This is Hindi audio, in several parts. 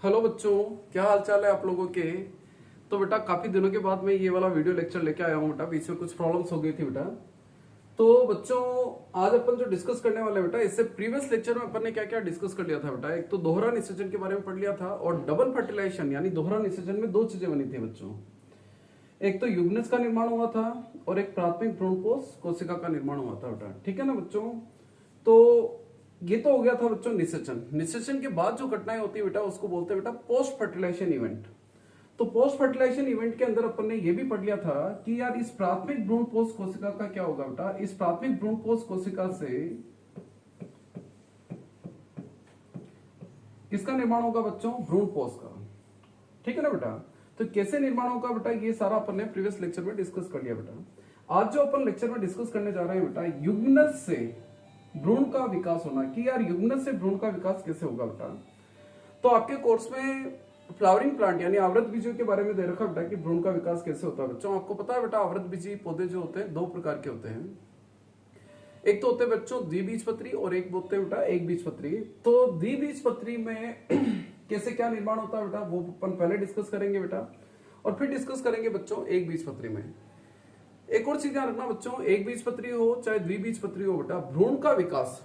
हेलो बच्चों, क्या हाल चाल है आप लोगों के। तो बेटा काफी दिनों के बाद मैं ये वाला वीडियो लेक्चर लेके आया हूँ बेटा। बीच में कुछ प्रॉब्लम्स हो गई थी बेटा। तो बच्चों आज अपन जो डिस्कस करने वाले हैं बेटा, इससे प्रीवियस लेक्चर में अपन ने क्या क्या डिस्कस कर लिया था बेटा। एक तो दोहरा निषेचन के बारे में पढ़ लिया था, और डबल फर्टिलाइजेशन यानी दोहरा निषेचन में दो चीजें बनी थी बच्चों। एक तो युग्नज का निर्माण हुआ था और एक प्राथमिक भ्रूणपोष कोशिका का निर्माण हुआ था बेटा। ठीक है ना बच्चों। तो ये तो हो गया था बच्चों निषेचन। निषेचन के बाद जो घटनाएं होती है बेटा उसको बोलते हैं बेटा पोस्ट फर्टिलाइजेशन इवेंट। तो पोस्ट फर्टिलाइजेशन इवेंट के अंदर अपन ने ये भी पढ़ लिया था कि यार इस प्राथमिक भ्रूणपोष कोशिका का क्या होगा बेटा। इस प्राथमिक भ्रूणपोष कोशिका से किसका निर्माण होगा बच्चों, भ्रूणपोष का। ठीक है ना बेटा। तो कैसे निर्माण होगा बेटा, ये सारा अपन ने प्रीवियस लेक्चर में डिस्कस कर लिया बेटा। आज जो अपन लेक्चर में डिस्कस करने जा रहे हैं बेटा, युग्नज से भ्रूण का विकास होना, कि यार युग्नज से भ्रूण का विकास कैसे होगा बेटा। तो आपके कोर्स में फ्लावरिंग प्लांट यानी आवृत बीजों के बारे में दे रखा बेटा कि भ्रूण का विकास कैसे होता है बच्चों। आपको पता है बेटा आवृत बीजी पौधे जो होते हैं दो प्रकार के होते हैं। एक तो होते हैं बच्चों द्विबीजपत्री और एक बोलते हैं बेटा एक बीजपत्री। तो द्विबीजपत्री में कैसे क्या निर्माण होता है बेटा वो अपन पहले डिस्कस करेंगे बेटा, और फिर डिस्कस करेंगे बच्चों एक बीजपत्री में। एक और चीज ध्यान रखना बच्चों, एक बीजपत्री हो चाहे द्विबीजपत्री हो बेटा, भ्रूण का विकास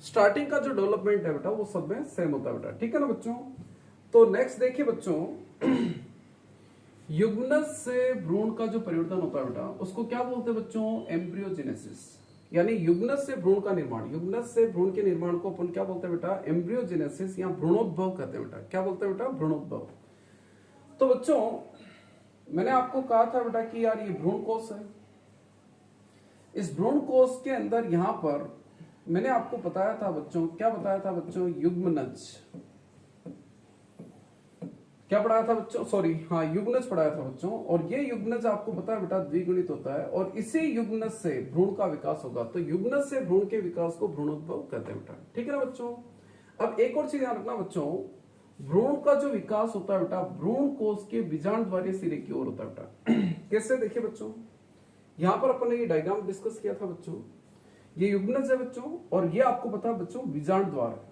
स्टार्टिंग का जो डेवलपमेंट है बेटा वो सब में सेम होता है बेटा। ठीक है ना बच्चों। तो नेक्स्ट देखिए बच्चों, युग्नज से भ्रूण का जो परिवर्तन होता है बेटा उसको क्या बोलते हैं बच्चों, एम्ब्रियोजेनेसिस। यानी युग्नज से भ्रूण का निर्माण, युग्नज से भ्रूण के निर्माण को अपन क्या बोलते हैं बेटा, एम्ब्रियोजेनेसिस या भ्रूणोद्भव कहते हैं बेटा। क्या बोलते हैं बेटा, भ्रूणोद्भव। तो बच्चों मैंने आपको कहा था बेटा कि यार ये भ्रूण कोश है। इस भ्रूण कोश के अंदर यहां पर मैंने आपको बताया था बच्चों, क्या बताया था बच्चों, युग्मनज। क्या पढ़ाया था बच्चों, सॉरी हाँ युग्नज पढ़ाया था बच्चों। और ये युग्नज आपको पता है बेटा द्विगुणित होता है, और इसी युग्नज से भ्रूण का विकास होगा। तो युग्नज से भ्रूण के विकास को भ्रूणोद्भव कहते हैं बेटा। ठीक है ना बच्चों। अब एक और चीज ध्यान रखना बच्चों, भ्रूण का जो विकास होता है बेटा भ्रूण कोश के बीजांड द्वारीय सिरे की ओर होता है बेटा। कैसे देखिए बच्चों, यहां पर अपन ने ये डायग्राम डिस्कस किया था बच्चों। ये युग्नज है बच्चों, और ये आपको पता है बच्चों बीजांड द्वार है।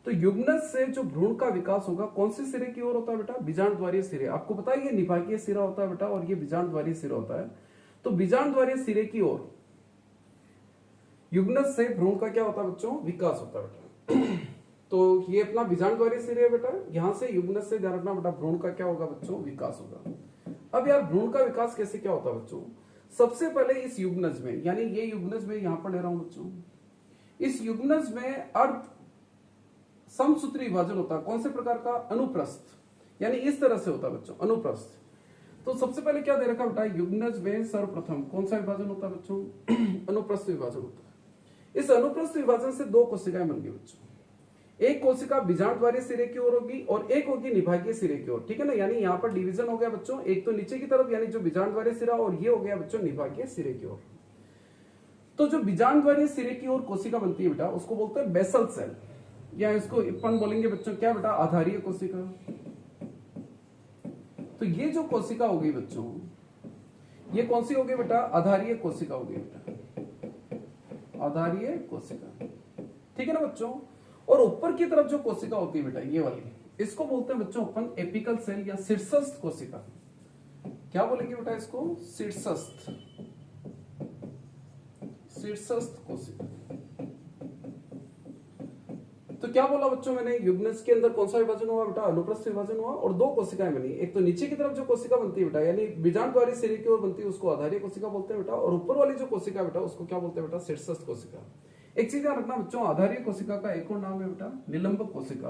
तो युग्नज से जो भ्रूण का विकास होगा कौन से सिरे की ओर होता है बेटा, बीजांड द्वारीय सिरे। आपको पता है ये निभागीय सिरा होता है बेटा, और ये बीजांड द्वारीय सिरा होता है। तो बीजांड द्वारीय सिरे की ओर युग्नज से भ्रूण का क्या होता है बच्चों, विकास होता है बेटा। तो ये अपना बीजांड द्वारीय सिरे है बेटा, यहां से युग्नज से ध्यान रखना बेटा भ्रूण का क्या होगा बच्चों, विकास होगा। अब यार भ्रूण का विकास कैसे क्या होता है बच्चों, सबसे पहले इस युग्नज में, यानी ये युग्नज में यहां पर ले रहा हूं बच्चों, इस युग्नज में अर्ध समसूत्री विभाजन होता है। कौन से प्रकार का, अनुप्रस्थ, यानी इस तरह से होता है बच्चों, अनुप्रस्थ। तो सबसे पहले क्या दे रखा बेटा, युग्नज में सर्वप्रथम कौन सा विभाजन होता है बच्चों, अनुप्रस्थ विभाजन होता है। इस अनुप्रस्थ विभाजन से दो कोशिकाएं बन गई बच्चों। एक कोशिका बीजांड द्वारीय सिरे की ओर होगी और एक होगी निभागीय सिरे की ओर। ठीक है ना, यानी यहाँ पर डिवीजन हो गया बच्चों, एक तो नीचे की तरफ यानी जो बीजांड द्वारीय सिरा, और ये हो गया बच्चों निभागीय सिरे की ओर। तो जो बीजांड द्वारीय सिरे की ओर कोशिका बनती है बेटा उसको बोलते हैं बेसल सेल, या इसको अपन बोलेंगे बच्चों क्या बेटा, आधारीय कोशिका। तो ये जो कोशिका होगी बच्चों, ये कौन सी होगी बेटा, आधारीय कोशिका होगी बेटा, आधारीय कोशिका। ठीक है ना बच्चों। और ऊपर की तरफ जो कोशिका होती है बेटा ये वाली, इसको बोलते हैं बच्चों अपन एपिकल सेल या शीर्षस्थ कोशिका। क्या बोलेंगे बेटा इसको, शीर्षस्थ, शीर्षस्थ कोशिका। तो क्या बोला बच्चों मैंने, युग्नज के अंदर कौन सा विभाजन हुआ बेटा, अनुप्रस्थ विभाजन हुआ, और दो कोशिकाएं बनी। एक तो नीचे की तरफ जो कोशिका बनती है बेटा यानी बीजांड द्वारीय सिरे की ओर बनती है उसको आधारीय कोशिका बोलते हैं बेटा, और ऊपर वाली जो कोशिका बेटा उसको क्या बोलते हैं बेटा, शीर्षस्थ कोशिका। एक चीज ध्यान रखना बच्चों, आधारीय कोशिका का एक और नाम है बेटा निलंबक कोशिका,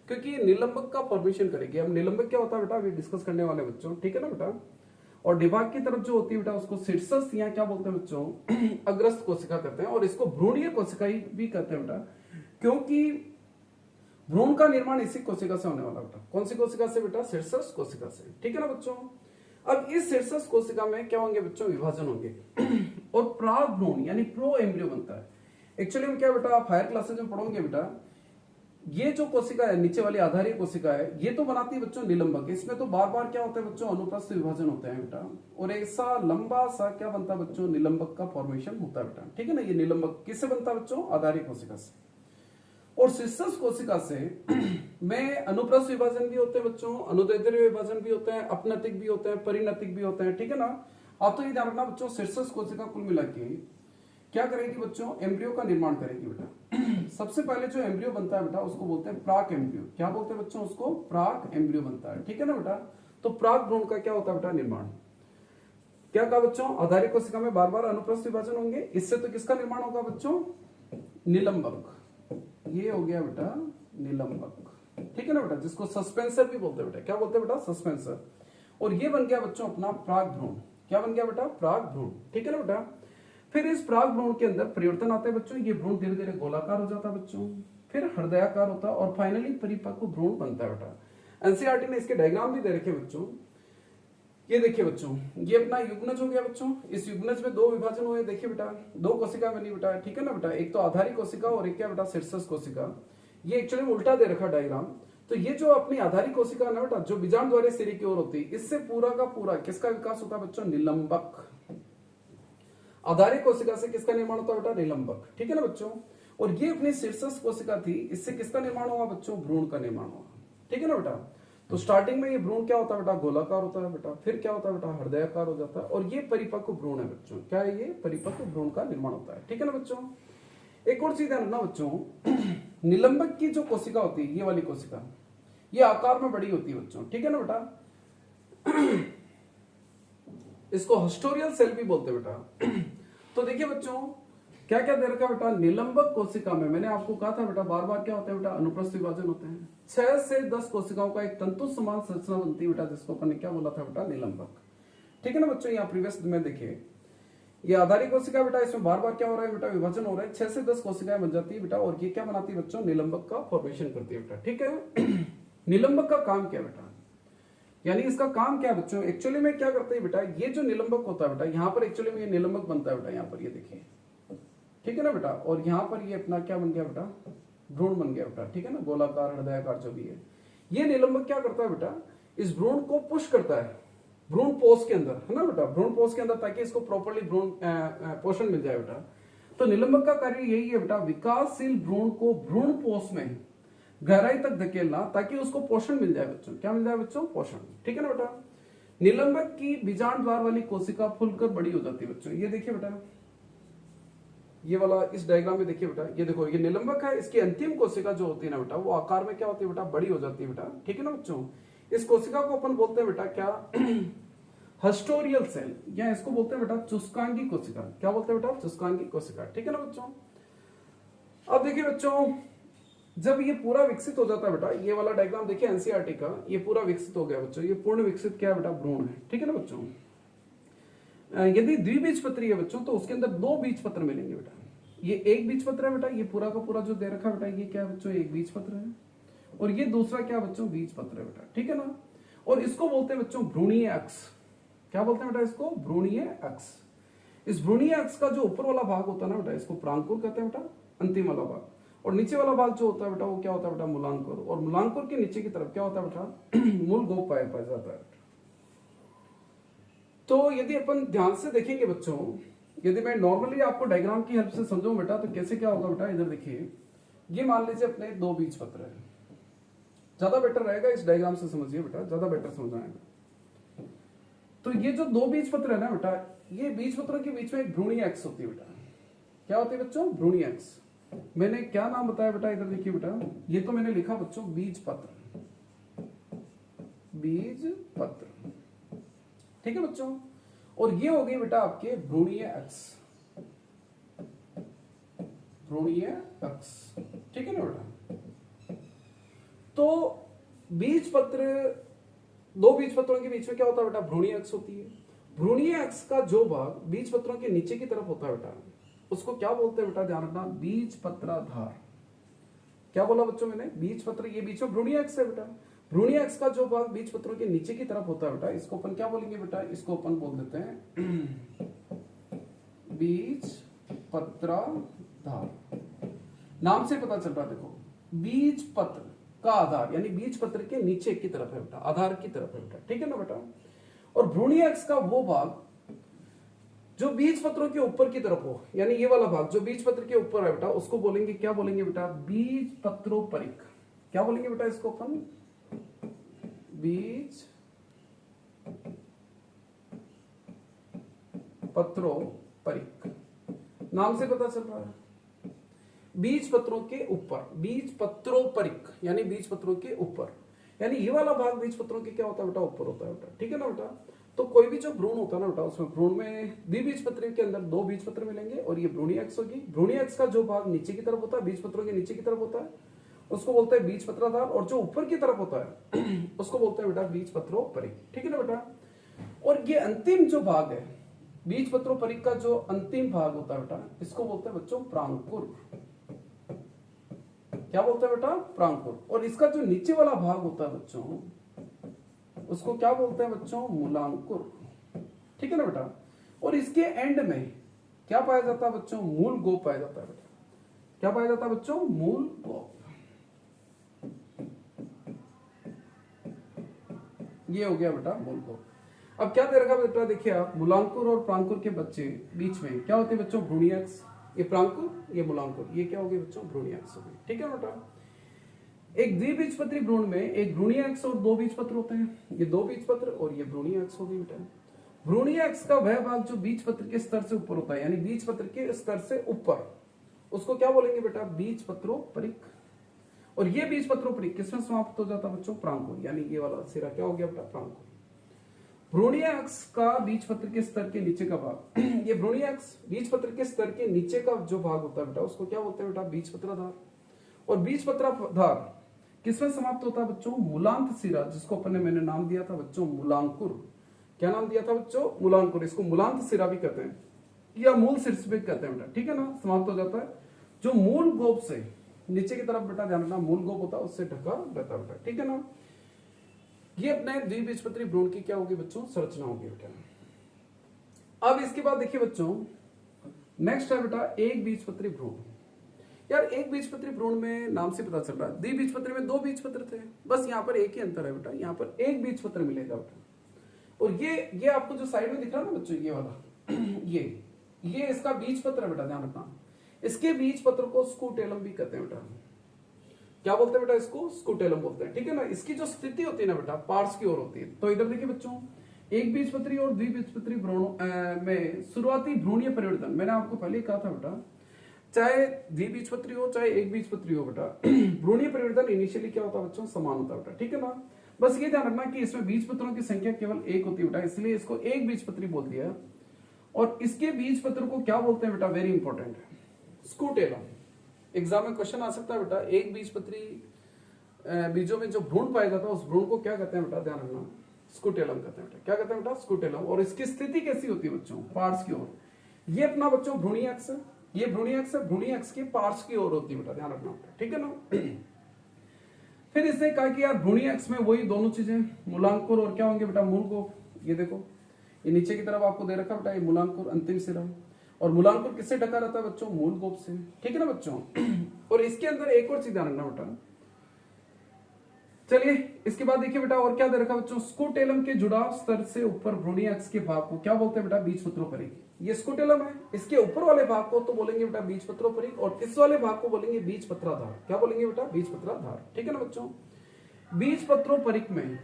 क्योंकि ये निलंबक का फॉर्मेशन करेगी। अब निलंबक क्या होता है बेटा अभी डिस्कस करने वाले बच्चों। ठीक है ना बेटा। और निभाग की तरफ जो होती है बेटा उसको शीर्षस्थ या क्या बोलते हैं बच्चों, अग्रस्थ कोशिका कहते हैं, और इसको भ्रूणीय कोशिका भी कहते हैं बेटा, क्योंकि भ्रूण का निर्माण इसी कोशिका से होने वाला बेटा। कौन सी कोशिका से बेटा, शीर्षस्थ कोशिका से। ठीक है ना बच्चों। अब इस शीर्षस्थ कोशिका में क्या होंगे बच्चों, विभाजन होंगे, और प्राग भ्रूण यानी प्रो एम्ब्रियो बनता है। एक्चुअली में क्या बेटा आप हायर क्लासेज में पढ़ोगे बेटा, ये जो कोशिका है नीचे वाली आधारीय कोशिका है ये तो बनाती है बच्चों निलंबक। इसमें तो बार बार क्या होता है बच्चों, अनुप्रस्थ विभाजन होते हैं बेटा, और ऐसा लंबा सा क्या बनता है बच्चों, निलंबक का फॉर्मेशन होता है बेटा। ठीक है ना, ये निलंबक किससे बनता है बच्चों, आधारीय कोशिका से। और सिस्टर्स कोशिका से में अनुप्रस्थ विभाजन भी होते हैं बच्चों, अनुदैर्ध्य विभाजन भी होते हैं, अपनतिक भी होते हैं, परिणतिक भी होते हैं, ठीक है ना। आप तो ये ध्यान रखना बच्चों, सिस्टर्स कोशिका कुल मिला के क्या करेगी बच्चों, एम्ब्रियो का निर्माण करेगी बेटा। सबसे पहले जो एम्ब्रियो बनता है बेटा उसको बोलते हैं प्राक एम्ब्रियो। क्या बोलते हैं बच्चों उसको, प्राक एम्ब्रियो बनता है, ठीक है ना बेटा। तो प्राक भ्रूण का क्या होता है बेटा, निर्माण। क्या कहा बच्चों, आधारिक कोशिका में बार बार अनुप्रस्थ विभाजन होंगे, इससे तो किसका निर्माण होगा बच्चों, निलंबक। ये हो गया बेटा निलंबक, ठीक है ना बेटा, जिसको सस्पेंसर भी बोलते हैं बेटा। क्या बोलते हैं बेटा, सस्पेंसर। और ये बन गया बच्चों अपना प्राक भ्रूण। क्या बन गया बेटा, प्राक भ्रूण, ठीक है ना बेटा। फिर इस प्राक भ्रूण के अंदर परिवर्तन आते हैं बच्चों, ये भ्रूण धीरे धीरे गोलाकार हो जाता है बच्चों, फिर हृदयाकार होता है और फाइनली परिपक्व भ्रूण बनता है बेटा। एनसीईआरटी ने इसके डायग्राम भी दे रखे बच्चों। ये देखिए बच्चों, ये अपना युग्मज हो गया बच्चों। इस युग्मज में दो विभाजन हुए, देखिए बेटा, दो कोशिका बनी बेटा, ठीक है ना बेटा। एक तो आधारिक कोशिका और एक क्या बेटा, सिरसस कोशिका। ये एक्चुअली में उल्टा दे रखा डायग्राम। तो ये जो अपनी आधारिक कोशिका है ना बेटा, जो बीजांड द्वारा सिरे की ओर होती है, इससे पूरा का पूरा किसका विकास होता है बच्चों, निलंबक। आधारिक कोशिका से किसका निर्माण होता है बेटा, निलंबक, ठीक है ना बच्चों। और ये अपनी सिरसस कोशिका थी, इससे किसका निर्माण हुआ बच्चों, भ्रूण का निर्माण हुआ, ठीक है ना बेटा। तो स्टार्टिंग में ये भ्रूण क्या होता है बेटा, गोलाकार होता है बेटा, फिर क्या होता है बेटा, हृदयाकार हो जाता है, और ये परिपक्व भ्रूण है बच्चों। क्या है ये, परिपक्व भ्रूण का निर्माण होता है, ठीक है ना बच्चों। एक और चीज ध्यान रखना बच्चों, निलंबक की जो कोशिका होती है, ये वाली कोशिका, ये आकार में बड़ी होती है बच्चों, ठीक है ना बेटा। इसको हस्टोरियल सेल भी बोलते हैं बेटा। तो देखिए बच्चों, क्या क्या दे रखा है बेटा, निलंबक कोशिका में मैंने आपको कहा था बेटा, बार बार क्या होता है बेटा, अनुप्रस्थ विभाजन होते हैं। 6 से 10 कोशिकाओं का एक तंतु समान संरचना बनती है बेटा, जिसको अपन ने क्या बोला था बेटा, निलंबक, ठीक है ना बच्चों। यहाँ प्रीवियस में देखिए, ये आधारिक कोशिका बेटा, इसमें बार बार क्या हो रहा है बेटा, विभाजन हो रहा है। 6 से 10 कोशिकाएं बन जाती है बेटा, और ये क्या बनाती है बच्चों, निलंबक का फॉर्मेशन करती है बेटा, ठीक है। निलंबक का काम क्या बेटा, यानी इसका काम क्या है बच्चों, एक्चुअली में क्या करते हैं बेटा, ये जो निलंबक होता है बेटा, यहाँ पर एक्चुअली में ये निलंबक बनता है बेटा, यहाँ पर ये देखिए, ठीक है ना बेटा। और यहाँ पर ये अपना क्या बन गया बेटा, भ्रूण बन गया बेटा, ठीक है ना, गोलाकार हृदयाकार जो भी है। ये निलंबक क्या करता है बेटा, इस भ्रूण को पुश करता है भ्रूण पोष के अंदर, है ना बेटा, भ्रूण पोष के अंदर, ताकि इसको प्रॉपर्ली भ्रूण पोषण मिल जाए बेटा। तो निलंबक का कार्य यही है बेटा, विकासशील भ्रूण को भ्रूण पोष में गहराई तक धकेलना, ताकि उसको पोषण मिल जाए बच्चों। क्या मिल जाए बच्चों, पोषण, ठीक है ना बेटा। निलंबक की बीजांड द्वार वाली कोशिका फूलकर बड़ी हो जाती है बच्चों। ये देखिए बेटा, ये वाला इस डायग्राम में देखिए बेटा, ये देखो, ये निलंबक है। इसकी अंतिम कोशिका जो होती है ना बेटा, वो आकार में क्या होती है बेटा, बड़ी हो जाती है बेटा, ठीक है ना बच्चों। इस कोशिका को अपन बोलते हैं बेटा क्या, हस्टोरियल सेल, या इसको बोलते हैं बेटा चुस्कांगी कोशिका। क्या बोलते हैं बेटा, चुस्कांगी कोशिका, ठीक है ना बच्चों। अब देखिए बच्चों, जब ये पूरा विकसित हो जाता है बेटा, ये वाला डायग्राम देखिए एनसीईआरटी का, ये पूरा विकसित हो गया बच्चों। ये पूर्ण विकसित क्या है बेटा, भ्रूण है, ठीक है ना बच्चों। यदि द्विबीजपत्री है बच्चों, तो उसके अंदर 2 बीजपत्र मिलेंगे बेटा। ये एक बीजपत्र है बेटा, ये पूरा का पूरा जो दे रखा है बेटा, ये क्या है बच्चों, एक बीजपत्र है। और ये दूसरा क्या बच्चों, बीजपत्र है बेटा, ठीक है ना। और इसको बोलते हैं बच्चों भ्रूणीय अक्ष। क्या बोलते हैं बेटा इसको, भ्रूणीय अक्ष। इस भ्रूणीय अक्ष का जो ऊपर वाला भाग होता है ना बेटा, इसको प्रांकुर कहते हैं बेटा, अंतिम वाला भाग। और नीचे वाला भाग जो होता है बेटा, वो क्या होता है बेटा, मूलांकुर। और मूलांकुर के नीचे की तरफ क्या होता है बेटा, मूल गोप पाया जाता है। तो यदि अपन ध्यान से देखेंगे बच्चों, यदि मैं नॉर्मली आपको डायग्राम की हेल्प से समझाऊं बेटा, तो कैसे क्या होगा बेटा, इधर देखिए, ये मान लीजिए अपने 2 बीजपत्र है। ज्यादा बेटर रहेगा, इस डायग्राम से समझिए बेटा, ज्यादा बेटर समझ आएगा। तो ये जो 2 बीजपत्र है ना बेटा, ये बीजपत्रों के बीच में एक भ्रूणीय अक्ष होती है बेटा। क्या होती है बच्चों, भ्रूणीय अक्ष। मैंने क्या नाम बताया बेटा, इधर देखिए बेटा, ये तो मैंने लिखा बच्चों बीजपत्र, बीजपत्र, ठीक है बच्चों। और ये हो गई बेटा आपके भ्रूणीय अक्ष, भ्रूणीय अक्ष, ठीक है ना बेटा। तो बीजपत्र, 2 बीजपत्रों के बीच में क्या होता है बेटा, भ्रूणीय अक्ष होती है। भ्रूणीय अक्ष का जो भाग बीजपत्रों के नीचे की तरफ होता है बेटा, उसको क्या बोलते हैं बेटा, ध्यान रखना, बीजपत्राधार। क्या बोला बच्चों मैंने, बीजपत्र, ये बीच में भ्रूणीय अक्ष है बेटा। भ्रूणीय अक्ष का जो भाग बीजपत्रों के नीचे की तरफ होता है बेटा, इसको अपन क्या बोलेंगे बेटा, इसको अपन बोल देते हैं बीजपत्राधार। नाम से पता चल रहा है, देखो, बीजपत्र का आधार, यानी बीजपत्र के नीचे की तरफ है बेटा, आधार की तरफ है बेटा, ठीक है ना बेटा। और भ्रूणीय अक्ष का वो भाग जो बीज पत्रों के ऊपर की तरफ हो, यानी ये वाला भाग जो बीज पत्र के ऊपर है बेटा, उसको बोलेंगे, क्या बोलेंगे बेटा, बीज पत्रोपरिक। क्या बोलेंगे बेटा इसको अपन, बीज पत्रोपरिक। नाम से पता चल रहा है, बीज पत्रों के ऊपर, बीज पत्रोपरिक यानी बीज पत्रों के ऊपर, यानी ये वाला भाग बीज पत्रों के क्या होता है बेटा, ऊपर होता है बेटा। ठीक है ना बेटा। तो कोई भी जो भ्रूण होता है ना बेटा, उसमें भ्रूण में द्विबीजपत्री के अंदर दो बीजपत्र मिलेंगे और ये भ्रूणी अक्ष होगी। भ्रूणी अक्ष का जो भाग नीचे की तरफ होता है, बीजपत्रों के नीचे की तरफ होता है, उसको बोलते हैं बीजपत्राधार, और जो ऊपर की तरफ होता है उसको बोलते हैं बेटा बीजपत्रोपरिक। ठीक है ना बेटा। और ये अंतिम जो भाग है बीजपत्रोपरिक का, जो अंतिम भाग होता है बेटा, इसको बोलते हैं बच्चों प्रांकुर। क्या बोलते हैं बेटा, प्रांकुर। और इसका जो नीचे वाला भाग होता है बच्चों, उसको क्या बोलते हैं बच्चों, मूलांकुर। ठीक है ना बेटा। और इसके एंड में क्या पाया जाता है बच्चों, मूल गोप पाया जाता है बेटा। क्या पाया जाता है बच्चों, मूल गोप। ये हो गया बेटा मूल गोप। अब क्या दे रखा बेटा, देखिए आप, मूलांकुर और प्रांकुर के बच्चे बीच में क्या होते हैं बच्चों, भ्रूणी अक्ष। ये प्रांकुर, ये मूलांकुर, ये क्या हो गए बच्चों, भ्रूणी अक्ष हो गए। ठीक है बेटा। एक द्विबीजपत्री भ्रूण में एक भ्रूणी अक्ष और दो बीजपत्र होते हैं। ये दो बीजपत्र और ये भ्रूणी अक्ष हो गई बेटा। भ्रूणी अक्ष का वह भाग जो बीजपत्र के स्तर से ऊपर होता है, यानी बीजपत्र के स्तर से ऊपर, उसको क्या बोलेंगे बेटा, बीजपत्रोपरिक। और ये बीजपत्रोपरिक किसमें समाप्त हो जाता है बच्चों, प्रांकुर, यानी ये वाला सिरा क्या हो गया बेटा, प्रांकुर। भ्रूणीय अक्ष का बीजपत्र के स्तर के नीचे का भाग ये भ्रूणीय अक्ष बीजपत्र के स्तर के नीचे का जो भाग होता है बेटा, उसको क्या बोलते हैं बेटा, बीजपत्राधार। और बीजपत्राधार किसमें समाप्त होता है बच्चों, मूलांत सिरा, जिसको अपन ने मैंने नाम दिया था बच्चों मूलांकुर। क्या नाम दिया था बच्चों, मूलांकुर। इसको मूलांत सिरा भी कहते हैं या मूल शीर्ष भी कहते हैं बेटा। ठीक है ना, समाप्त हो जाता है जो मूल गोप से नीचे की तरफ बेटा, ध्यान रखना, मूल गोप होता है उससे ढका रहता है बेटा। ठीक है ना। ये अपने द्विबीजपत्री भ्रूण की क्या होगी बच्चों, संरचना होगी बेटा। अब इसके बाद देखिए बच्चों, नेक्स्ट है बेटा एक बीजपत्री भ्रूण। यार एक बीजपत्री भ्रूण में नाम से पता चल रहा है, द्विबीजपत्री में दो बीजपत्र थे, बस यहाँ पर एक ही अंतर है बेटा, यहाँ पर एक बीजपत्र मिलेगा बेटा। और ये आपको जो साइड में दिख रहा है ना बच्चों, ये वाला ये इसका बीजपत्र है बेटा, ध्यान रखना। इसके बीजपत्र को स्कूटेलम भी कहते हैं बेटा। क्या बोलते हैं बेटा, इसको स्कूटेलम बोलते हैं। ठीक है ना। इसकी जो स्थिति होती है ना बेटा, पार्श्व की ओर होती है। तो इधर देखिए बच्चों, एक बीजपत्री और द्विबीजपत्री भ्रूणों में शुरुआती भ्रूणीय परिवर्तन, मैंने आपको पहले कहा था बेटा, चाहे द्विबीजपत्री हो चाहे एक बीजपत्री हो बेटा, भ्रूणीय परिवर्तन इनिशियली क्या होता है बच्चों, समान होता है बेटा। ठीक है ना। बस ये ध्यान रखना कि इसमें बीजपत्रों की संख्या केवल एक होती है बेटा, इसलिए इसको एक बीजपत्री बोल दिया। और इसके बीजपत्र को क्या बोलते हैं बेटा, वेरी इंपॉर्टेंट, स्कूटेलम। एग्जाम में क्वेश्चन आ सकता है बेटा, एक बीजपत्री बीजों में जो भ्रूण पाया जाता है उस भ्रूण को क्या कहते हैं बेटा, ध्यान रखना, स्कूटेलम कहते हैं बेटा। क्या कहते हैं बेटा, स्कूटेलम। और इसकी स्थिति कैसी होती है बच्चों, पार्श्व की ओर। ये अपना बच्चों भ्रूणी अक्ष, ये भ्रूणी अक्ष, भ्रूणी अक्ष के पार्श्व की ओर होती है बेटा, ध्यान रखना बेटा। ठीक है ना। फिर इसने कहा कि यार भ्रूणी अक्ष में वही दोनों चीजें, मूलांकुर और क्या होंगे बेटा, मूल गोप। ये देखो, ये नीचे की तरफ आपको दे रखा बेटा, ये मूलांकुर अंतिम सिरा, और मूलांकुर किससे ढका रहता है बच्चों, मूल गोप से। ठीक है ना बच्चों। और इसके अंदर एक और चीज ध्यान रखना बेटा, चलिए इसके बाद देखिए बेटा और क्या दे रखा बच्चों, स्कूटेलम के जुड़ाव स्तर से ऊपर भ्रूणी अक्ष के भाग को क्या बोलते हैं बेटा, बीजपत्रोपरिक। ये स्कूटेलम है, इसके ऊपर वाले भाग को तो बोलेंगे बेटा बीजपत्रोपरिक, और इस वाले भाग को बोलेंगे बीजपत्राधार। क्या बोलेंगे बेटा, बीजपत्राधार। ठीक है ना बच्चों। बीजपत्रोपरिक में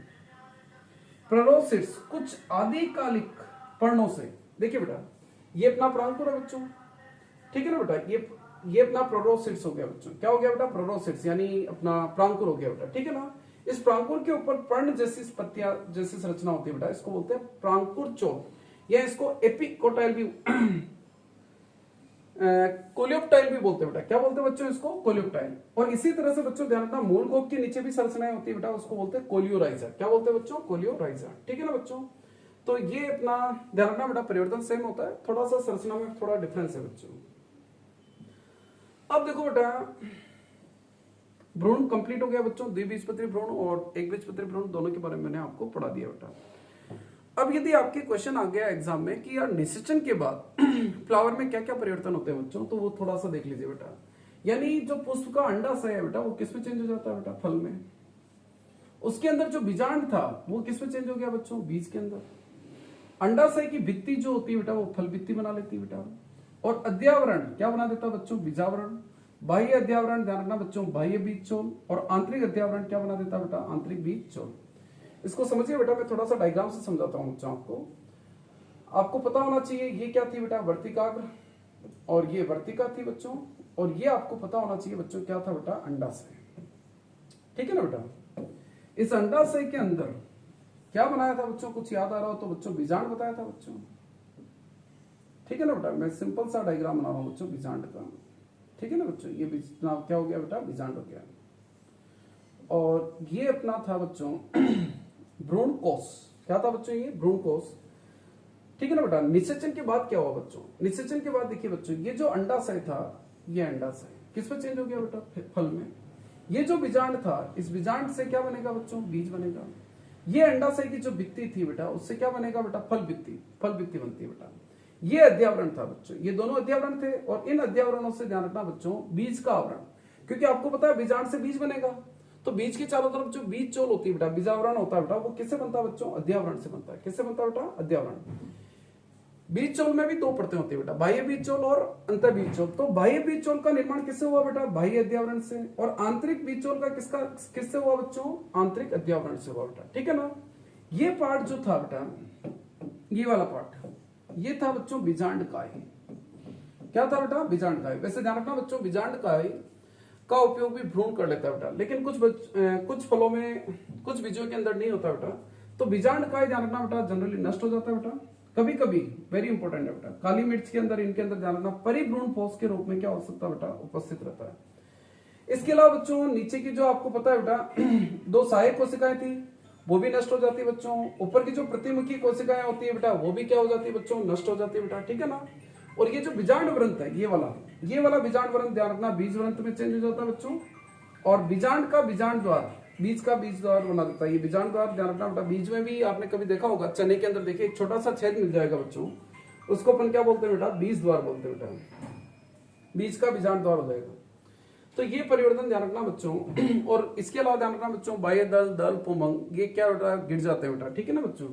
प्रोरोसिट्स कुछ आदिकालिक पर्णों से, देखिए बेटा ये अपना प्रांकुर है बच्चों। ठीक है ना बेटा। ये अपना प्रोरोसिट्स हो गया बच्चों। क्या हो गया बेटा, प्रोरोसिट्स, यानी अपना प्रांकुर हो गया बेटा। ठीक है ना। इस प्रांकुर के ऊपर पर्ण जैसी पत्तियां जैसी संरचना होती है बेटा, इसको बोलते हैं प्रांकुर चोट, या इसको एपिकोटाइल भी कोलियोप्टाइल भी बोलते हैं बेटा। क्या बोलते हैं बच्चों, इसको कोलियोप्टाइल। और इसी तरह से बच्चों ध्यान रखना, मूल गोप के नीचे भी संरचनाएं होती है बेटा, उसको बोलते हैं कोलियोराइजर। क्या बोलते हैं बच्चों, कोलियोराइजर। ठीक है ना बच्चों। तो ये अपना ध्यान रखना बेटा, परिवर्तन सेम होता है, थोड़ा सा संरचना में थोड़ा डिफरेंस है बच्चों। अब देखो बेटा, भ्रूण कंप्लीट हो गया बच्चों, द्विबीजपत्री भ्रूण और एक बीजपत्री भ्रूण दोनों के बारे में मैंने आपको पढ़ा दिया बेटा। अब यदि आपके क्वेश्चन आ गया एग्जाम में कि यार निषेचन के बाद फ्लावर में क्या क्या परिवर्तन होते हैं बच्चों, तो वो थोड़ा सा देख लीजिए बेटा। यानी जो पुष्प का अंडाशय है बेटा, वो किस में चेंज हो जाता है बेटा, फल में। उसके अंदर जो बीजांड था वो किस में चेंज हो गया बच्चों, बीज के अंदर। अंडाशय की भित्ति जो होती है बेटा वो फल भित्ति बना लेती है बेटा। और अध्यावरण क्या बना देता है बच्चों? बीजावरण। बाह्य अध्यावरण ध्यान रखना बच्चों, बाह्य बीज चोल। और आंतरिक अध्यावरण क्या बना देता है बेटा? आंतरिक बीज चोल। इसको समझिए बेटा, मैं थोड़ा सा डायग्राम से समझाता हूं बच्चों आपको। आपको पता होना चाहिए ये क्या थी बेटा? वर्तिकाग्र। और ये वर्तिका थी बच्चों। और ये आपको पता होना चाहिए बच्चों क्या था बेटा? अंडाशय। ठीक है ना बेटा? इस अंडाशय के अंदर क्या बनाया था बच्चों? कुछ याद आ रहा हो तो बच्चों बीजांड बताया था बच्चों। ठीक है ना बेटा? मैं सिंपल सा डायग्राम बना रहा हूं बच्चों बीजांड का। ठीक है ना बच्चों? ये क्या हो गया बेटा? बीजांड हो गया। और ये अपना था बच्चों भ्रूण कोश। क्या था बच्चों? ये भ्रूण कोश। ठीक है ना बेटा? निषेचन के बाद क्या हुआ बच्चों? निषेचन के बाद देखिए बच्चों, ये जो अंडाशय था, ये अंडाशय किस पे चेंज हो गया बेटा? फल में। ये जो बीजांड था, इस बीजांड से क्या बनेगा बच्चों? बीज बनेगा। ये अंडाशय की जो भित्ति थी बेटा, उससे क्या बनेगा बेटा? फल भित्ति। फल भित्ति बनती है बेटा। ये अध्यावरण था बच्चों, ये दोनों अध्यावरण थे। और इन अध्यावरणों से ध्यान रखना बच्चों, बीज का आवरण, क्योंकि आपको पता है बीजांड से बीज बनेगा, तो बीज के चारों तरफ जो बीज चोल होती है बेटा, बीजावरण होता है बेटा, वो किससे बनता है बच्चों? अध्यावरण से बनता है। किससे बनता है बेटा? अध्यावरण। बीज चोल में भी दो परतें होती है बेटा, बाह्य बीज चोल और अंतर बीज चोल। तो बाह्य बीज चोल का निर्माण किससे हुआ बेटा? बाह्य अध्यावरण से। और आंतरिक बीज चोल का किससे हुआ बच्चों? आंतरिक अध्यावरण से हुआ बेटा। ठीक है ना? ये पार्ट जो था बेटा, ये वाला पार्ट, ये था बच्चों बीजांड काय। क्या था बेटा? बीजांड काय। वैसे ध्यान रखना बच्चों, बीजांड काय का उपयोग भी भ्रूण कर लेता है बेटा, लेकिन कुछ फलों में, कुछ बीजों के अंदर नहीं होता बेटा। तो बीजांड काय ध्यान रखना बेटा जनरली नष्ट हो जाता है बेटा। कभी कभी, वेरी इंपॉर्टेंट है बेटा, काली मिर्च के अंदर, इनके अंदर ध्यान रखना परिभ्रूण पोष के रूप में क्या हो सकता है बेटा? उपस्थित रहता है। इसके अलावा बच्चों नीचे की जो आपको पता है बेटा दो सहायक कोशिकाएं थी, वो भी नष्ट हो जाती है बच्चों। ऊपर की जो प्रतिमुखी कोशिकाएं होती है बेटा, वो भी क्या हो जाती है बच्चों? नष्ट हो जाती है बेटा। ठीक है ना? और ये जो बीजांड व्रंत है, ये वाला बीजांड व्रंत ध्यान रखना बीज व्रंत में चेंज हो जाता है बच्चों। और बीजांड का बीजांड द्वार, बीज का बीज द्वार बना देता है ये बीजांड द्वार। ध्यान रखना बेटा, बीज में भी आपने कभी देखा होगा, चने के अंदर देखिए एक छोटा सा छेद मिल जाएगा बच्चों, उसको अपन क्या बोलते हैं बेटा? बीज द्वार बोलते हैं बेटा। बीज का बीजांड द्वार हो जाएगा। तो ये परिवर्तन ध्यान रखना बच्चों। और इसके अलावा ध्यान रखना बच्चों, बाह्य दल, दल, पुमंग, ये क्या बेटा? गिर जाते हैं बेटा। ठीक है ना बच्चों?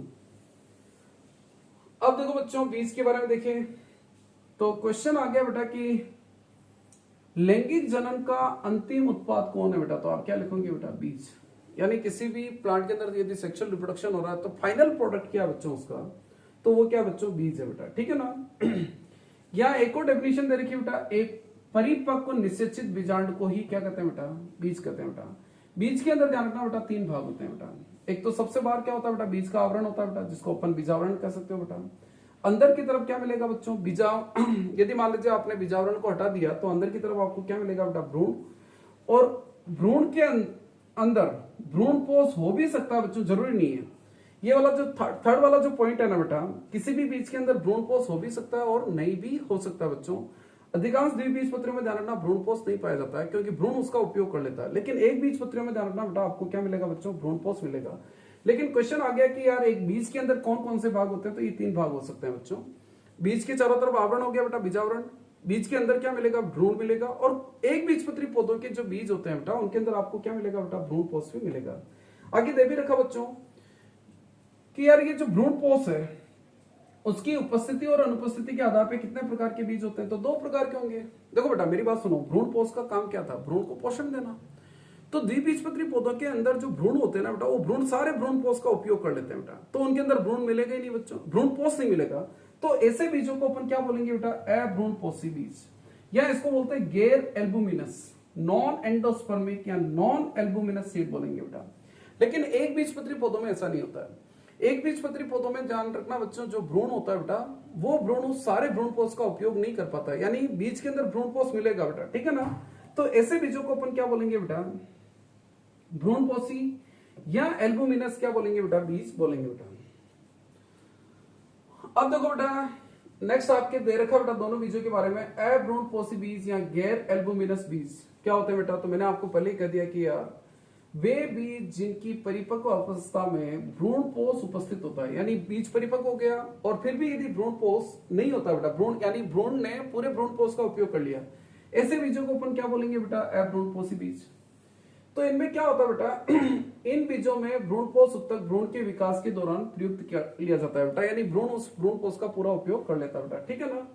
अब देखो बच्चों, बीज के बारे में देखें तो क्वेश्चन आ गया बेटा कि लैंगिक जनन का अंतिम उत्पाद कौन है बेटा? तो आप क्या लिखोगे बेटा? बीज। यानी किसी भी प्लांट के अंदर यदि सेक्सुअल रिप्रोडक्शन हो रहा है तो फाइनल प्रोडक्ट क्या है बच्चों उसका? तो वो क्या बच्चों? बीज है बेटा। ठीक है ना? यहाँ एक और डेफिनेशन दे रखी है बेटा, एक परिपक्व निषेचित बीजांड को ही क्या कहते हैं बेटा? बीज कहते हैं बेटा। बीज के अंदर ध्यान रखना बेटा तीन भाग होते हैं बेटा। एक तो सबसे बाहर क्या होता है बेटा? बीज का आवरण होता है बेटा, जिसको अपन बीजावरण कह सकते हो बेटा। अंदर की तरफ क्या मिलेगा बच्चों? बीजा यदि मान लीजिए आपने बीजावरण को हटा दिया तो अंदर की तरफ आपको क्या मिलेगा बेटा? भ्रूण। और भ्रूण के अंदर भ्रूण पोष हो भी सकता है बच्चों, जरूरी नहीं है। ये वाला जो थर्ड वाला जो पॉइंट है ना बेटा, किसी भी बीज के अंदर भ्रूण पोष हो भी सकता है और नहीं भी हो सकता है बच्चों। अधिकांश द्विबीजपत्रियों में ध्यान रखना भ्रूण पोष नहीं पाया जाता है, क्योंकि भ्रूण उसका उपयोग कर लेता है। लेकिन एक बीजपत्रियों में ध्यान रखना बेटा आपको क्या मिलेगा बच्चों? भ्रूण पोष मिलेगा। लेकिन क्वेश्चन आ गया कि यार एक बीज के अंदर कौन कौन से भाग होते हैं? तो ये तीन भाग हो सकते हैं बच्चों। बीज के चारों तरफ आवरण हो गया बेटा, बीजावरण। बीज के अंदर क्या मिलेगा? भ्रूण मिलेगा। और एक बीजपत्री पौधों के जो बीज होते हैं बेटा, उनके अंदर आपको क्या मिलेगा बेटा? भ्रूण पोष भी मिलेगा। आगे दे भी रखा बच्चों कि यार ये जो भ्रूण पोष है, उसकी उपस्थिति और अनुपस्थिति के आधार पर कितने प्रकार के बीज होते हैं? तो दो प्रकार के होंगे। देखो बेटा मेरी बात सुनो, भ्रूण पोष का काम क्या था? भ्रूण को पोषण देना। तो द्विबीजपत्री पौधों के अंदर जो भ्रूण होते हैं ना बेटा, वो भ्रूण सारे भ्रूण पोष का उपयोग कर लेते हैं बेटा, तो उनके अंदर भ्रूण मिलेगा ही नहीं बच्चों, भ्रूण पोष नहीं मिलेगा। तो ऐसे बीजों को अपन क्या बोलेंगे बेटा? अभ्रूण पोषी बीज, या इसको बोलते हैं गैर एल्बुमिनस, नॉन एंडोस्पर्मिक या नॉन एल्बुमिनस सीड बोलेंगे बेटा। लेकिन एक बीजपत्री पौधों में ऐसा नहीं होता है। एक बीजपत्री पौधों में ध्यान रखना बच्चों, जो भ्रूण होता है बेटा, वो भ्रूण सारे भ्रूण पोष का उपयोग नहीं कर पाता है, यानी बीज के अंदर भ्रूण पोष मिलेगा बेटा। ठीक है ना? तो ऐसे बीजों को अपन क्या बोलेंगे बेटा? भ्रूण पोषी या एल्बुमिनस क्या बोलेंगे बेटा? बीज बोलेंगे बेटा। अब देखो बेटा नेक्स्ट आपके दे रखा बेटा दोनों बीजों के बारे में, अभ्रूण पोषी बीज या गैर एल्बुमिनस बीज क्या होते हैं बेटा? तो मैंने आपको पहले ही कह दिया कि यार वे बीज जिनकी परिपक्व अवस्था में भ्रूण पोष उपस्थित होता है, यानी बीज परिपक्व हो गया और फिर भी यदि भ्रूण पोष नहीं होता बेटा, भ्रूण यानी भ्रूण ने पूरे भ्रूण पोष का उपयोग कर लिया, ऐसे बीजों को अपन क्या बोलेंगे बेटा? अभ्रूण पोषी बीज। तो इनमें क्या होता है बेटा, इन बीजों में भ्रूणपोष उत्तक भ्रूण के विकास के दौरान प्रयुक्त लिया जाता है बेटा, यानी भ्रूण उस भ्रूणपोष का पूरा उपयोग कर लेता है बेटा, ठीक है ना।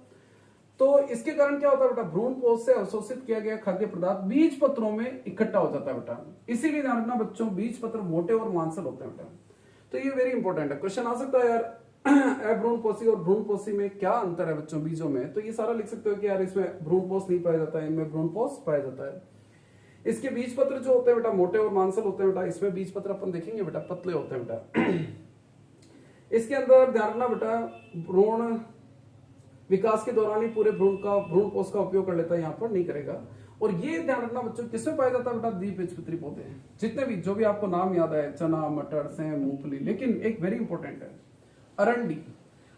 तो इसके कारण क्या होता है बेटा, भ्रूणपोष से अवशोषित किया गया खाद्य पदार्थ बीज पत्रों में इकट्ठा हो जाता है बेटा। इसीलिए ध्यान रखना बच्चों, बीज पत्र मोटे और मांसल होते हैं बेटा। तो ये वेरी इंपॉर्टेंट है, क्वेश्चन आ सकता है यार अभ्रूणपोषी और भ्रूणपोषी में क्या अंतर है बच्चों बीजों में। तो ये सारा लिख सकते हो कि यार इसमें भ्रूणपोष नहीं पाया जाता है, इनमें भ्रूणपोष पाया जाता है। इसके बीज पत्र जो होते हैं बेटा मोटे और मांसल होते हैं बेटा, इसमें बीज पत्र अपन देखेंगे बेटा पतले होते हैं बेटा। इसके अंदर ध्यान रखना बेटा, भ्रूण विकास के दौरान ही पूरे भ्रूणपोष का उपयोग कर लेता है, यहाँ पर नहीं करेगा। और ये ध्यान रखना बच्चों, किसमें पाया जाता है बेटा, द्विबीजपत्री पौधे हैं जितने भी, जो भी आपको नाम याद है, चना, मटर, सेम, मूंगफली। लेकिन एक वेरी इंपॉर्टेंट है अरंडी,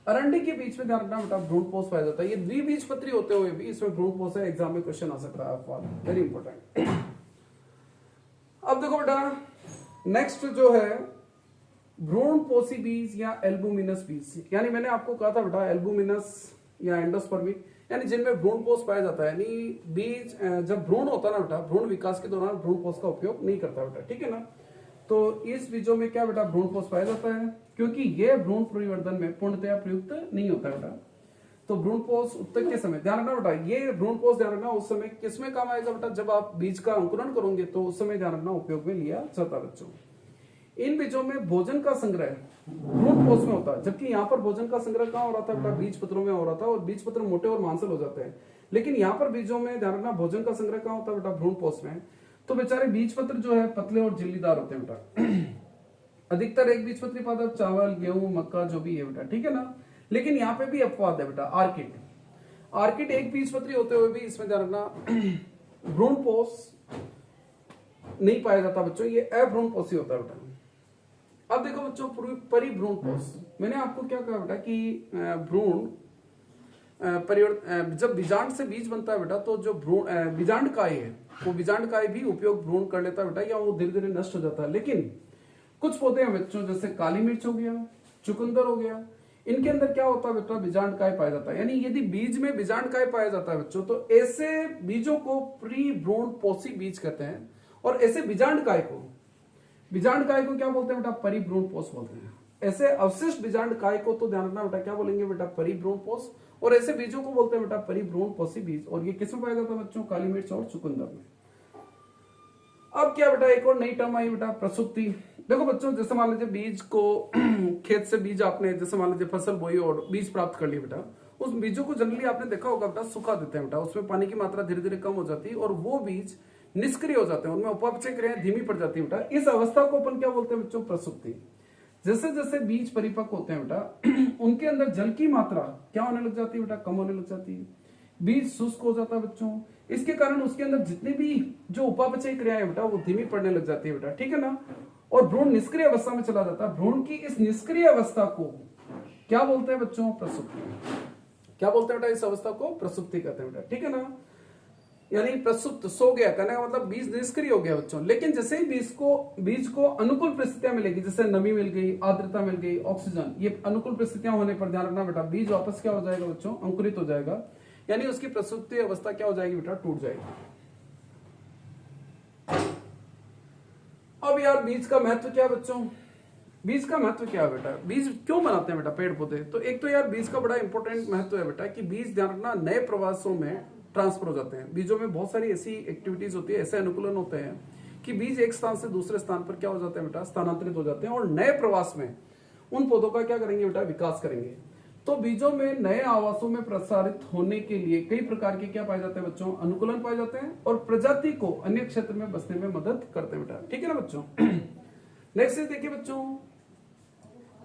अरंडी के बीच में ध्यान रखना बेटा भ्रूणपोष पाया जाता है। ये द्विबीजपत्री होते हुए भी इसमें भ्रूणपोष है, एग्जाम में क्वेश्चन आ सकता है, वेरी इंपॉर्टेंट। अब देखो बेटा नेक्स्ट जो है भ्रूणपोषी बीज या एल्बुमिनस बीज, यानी मैंने आपको कहा था बेटा एल्बुमिनस या एंडोस्पर्मिक, यानी जिनमें भ्रूणपोष पाया जाता है, यानी बीज जब भ्रूण होता है ना बेटा, भ्रूण विकास के दौरान भ्रूणपोष का उपयोग नहीं करता बेटा, ठीक है ना। तो इस बीजों में क्या बेटा भ्रूणपोष पाया जाता है, क्योंकि यह भ्रूण परिवर्धन में पूर्णतया प्रयुक्त नहीं होता बेटा। तो भ्रूणपोष उत्तक के समय ध्यान रखना बेटा, ये भ्रूणपोष ध्यान रखना उस समय किसमें काम आएगा बेटा, जब आप बीज का अंकुरण करोगे तो उस समय ध्यान रखना उपयोग में लिया जाता है बच्चों। इन बीजों में भोजन का संग्रह भ्रूणपोष में होता है, जबकि यहाँ पर भोजन का संग्रह कहाँ हो रहा था बेटा, बीज पत्रों में हो रहा था, और बीज पत्र मोटे और मांसल हो जाते हैं। लेकिन यहाँ पर बीजों में ध्यान रखना भोजन का संग्रह कहाँ होता है बेटा, भ्रूणपोष में। तो बेचारे बीज पत्र जो है पतले और झिल्लीदार होते हैं बेटा। अधिकतर एक बीज पत्री पादप चावल, गेहूं, मक्का जो भी है बेटा, ठीक है ना। लेकिन यहाँ पे भी अपवाद है बेटा, आर्किड, आर्किड एक बीज पत्री होते हुए भी इसमें ध्यान रखना भ्रूणपोष नहीं पाया जाता बच्चों, ये अभ्रूणपोषी होता है बेटा। अब देखो बच्चों परिभ्रूणपोष, मैंने आपको क्या कहा बेटा कि भ्रूण परिवर्तन, जब बीजांड से बीज बनता है बेटा, तो जो भ्रूण बीजांड काय है वो बीजांड काय भी उपयोग भ्रूण कर लेता है बेटा, या वो धीरे धीरे नष्ट हो जाता है। लेकिन कुछ पौधे हैं बच्चों, जैसे काली मिर्च हो गया, चुकंदर हो गया, इनके अंदर क्या होता है बेटा बीजांड काय पाया जाता है। यानी यदि बीज में बीजांड काय पाया जाता है बच्चों, तो ऐसे बीजों को परिभ्रूणपोषी बीज कहते हैं, और ऐसे बीजांड काय को क्या बोलते हैं बेटा, परिभ्रूणपोष बोलते हैं। ऐसे अवशिष्ट बीजांड काय को तो ध्यान रखना बेटा क्या बोलेंगे बेटा, परिभ्रूणपोष, और ऐसे बीजों को बोलते हैं बेटा परिभ्रूणपोषी बीज। और ये किसमें पाया जाता है बच्चों, काली मिर्च और चुकंदर में। अब क्या बेटा एक और नई टर्म आई बेटा, प्रसुप्ति। देखो बच्चों, जैसे मान लीजिए बीज को खेत से बीज आपने, जैसे मान लीजिए फसल बोई और बीज प्राप्त कर लिया बेटा, उस बीजों को जनरली आपने देखा होगा बेटा सुखा देते हैं बेटा, उसमें पानी की मात्रा धीरे धीरे कम हो जाती है और वो बीज निष्क्रिय हो जाते हैं, उनमें उपापचय क्रियाएं धीमी पड़ जाती है बेटा। इस अवस्था को अपन क्या बोलते हैं बच्चों, प्रसुप्ति। जैसे जैसे बीज परिपक्व होते हैं बेटा, उनके अंदर जल की मात्रा क्या होने लग जाती है बेटा, कम होने लग जाती है, बीज शुष्क हो जाता है बच्चों। इसके कारण उसके अंदर जितने भी जो उपापचय क्रियाएं बेटा वो धीमी पड़ने लग जाती है बेटा, ठीक है ना। और भ्रूण निष्क्रिय अवस्था में चला जाता है। भ्रूण की इस निष्क्रिय अवस्था को क्या बोलते हैं बच्चों, प्रसुप्ति। क्या बोलते हैं बेटा, इस अवस्था को प्रसुप्ति कहते हैं बेटा, ठीक है ना। यानी प्रसुप्त, सो गया, कहने का मतलब बीज निष्क्रिय हो गया बच्चों। लेकिन जैसे ही बीज को अनुकूल परिस्थितियां मिलेगी, जैसे नमी मिल गई, आर्द्रता मिल गई, ऑक्सीजन, ये अनुकूल परिस्थितियां होने पर ध्यान रखना बेटा बीज वापस क्या हो जाएगा बच्चों, अंकुरित हो जाएगा। यानी उसकी प्रसुप्ति अवस्था क्या हो जाएगी बेटा, टूट जाएगी। अब यार बीज का महत्व क्या है बच्चों, बीज का महत्व क्या है बेटा, बीज क्यों बनाते हैं बेटा पेड़ पौधे। तो एक तो यार बीज का बड़ा इंपॉर्टेंट महत्व है बेटा कि बीज ध्यान रखना नए प्रवासों में ट्रांसफर हो जाते हैं। बीजों में बहुत सारी ऐसी एक्टिविटीज होती है, ऐसे अनुकूलन होते हैं कि बीज एक स्थान से दूसरे स्थान पर क्या हो जाते हैं बेटा, स्थानांतरित हो जाते हैं, और नए प्रवास में उन पौधों का क्या करेंगे बेटा, विकास करेंगे। तो बीजों में नए आवासों में प्रसारित होने के लिए कई प्रकार के क्या पाए जाते हैं बच्चों, अनुकूलन पाए जाते हैं, और प्रजाति को अन्य क्षेत्र में बसने में मदद करते हैं बेटा, ठीक है ना बच्चों। नेक्स्ट देखिए बच्चों,